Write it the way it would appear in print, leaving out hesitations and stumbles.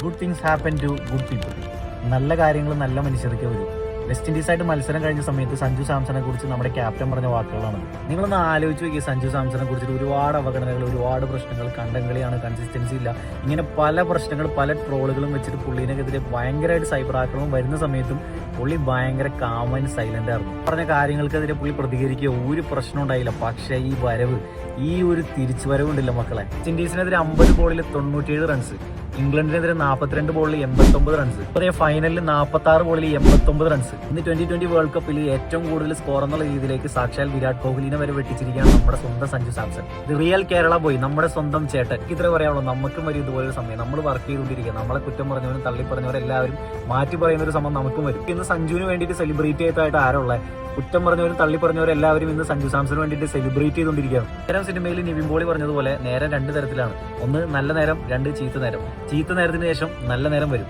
Good things happen to good people. നല്ല കാര്യങ്ങൾ നല്ല മനുഷ്യർക്ക് വരും. വെസ്റ്റ് ഇൻഡീസായിട്ട് മത്സരം കഴിഞ്ഞ സമയത്ത് സഞ്ജു സാംസണെ കുറിച്ച് നമ്മുടെ ക്യാപ്റ്റൻ പറഞ്ഞ വാക്കുകളാണ്. നിങ്ങളൊന്ന് ആലോചിച്ച് നോക്കിയ സഞ്ജു സാംസണെ കുറിച്ചിട്ട് ഒരുപാട് അവഗണനകൾ, ഒരുപാട് പ്രശ്നങ്ങൾ, കണ്ടംകളിയാണ്, കൺസിസ്റ്റൻസി ഇല്ല, ഇങ്ങനെ പല പ്രശ്നങ്ങൾ, പല ട്രോളുകളും വെച്ചിട്ട് പുള്ളിനെതിരെ ഭയങ്കരമായിട്ട് സൈബർ ആക്രമണം വരുന്ന സമയത്തും പുള്ളി ഭയങ്കര കാം ആൻഡ് സൈലന്റ് ആയിരുന്നു. പറഞ്ഞ കാര്യങ്ങൾക്കെതിരെ പുള്ളി പ്രതികരിക്കുക ഒരു പ്രശ്നം ഉണ്ടായില്ല. പക്ഷേ ഈ ഒരു തിരിച്ചുവരവുണ്ടല്ലോ മക്കളെ. വെസ്റ്റ് ഇൻഡീസിനെതിരെ 50 ബോളിൽ 97 റൺസ്, ഇംഗ്ലണ്ടിനെതിരെ 42 ബോളിൽ 89 റൺസ്, അതേ ഫൈനലിൽ 46 ബോളിൽ 89 റൺസ്. ഇന്ന് 2020 വേൾഡ് കപ്പിൽ ഏറ്റവും കൂടുതൽ സ്കോർ എന്നുള്ള രീതിയിലേക്ക് സാക്ഷാൽ വിരാട് കോഹ്ലിനെ വരെ വെട്ടിച്ചിരിക്കുകയാണ് നമ്മുടെ സ്വന്തം സഞ്ജു സാംസൺ. റിയൽ കേരള ബോയ്, നമ്മുടെ സ്വന്തം ചേട്ടൻ. ഇത്ര പറയാനുള്ളൂ. നമുക്കും വരും ഇതുപോലൊരു സമയം. നമ്മൾ വർക്ക് ചെയ്തുകൊണ്ടിരിക്കുക. നമ്മളെ കുറ്റം പറഞ്ഞവരും തള്ളി പറഞ്ഞവരെല്ലാവരും മാറ്റി പറയുന്ന ഒരു സമയം നമുക്കും വരും. ഇന്ന് സഞ്ജുവിന് വേണ്ടിയിട്ട് സെലിബ്രേറ്റ് ചെയ്തതായിട്ട് ആരുള്ളത്? കുറ്റം പറഞ്ഞവരും തള്ളി പറഞ്ഞവരും എല്ലാവരും ഇന്ന് സഞ്ജു സാംസണിന് വേണ്ടിയിട്ട് സെലിബ്രേറ്റ് ചെയ്തുകൊണ്ടിരിക്കുകയാണ്. നേരം സിനിമയിൽ നിവിൻ പോളി പറഞ്ഞതുപോലെ നേരം 2 തരത്തിലാണ്. ഒന്ന് നല്ല നേരം, 2 ചീത്ത നേരം. ചീത്ത നേരത്തിന് ശേഷം നല്ല നേരം വരും.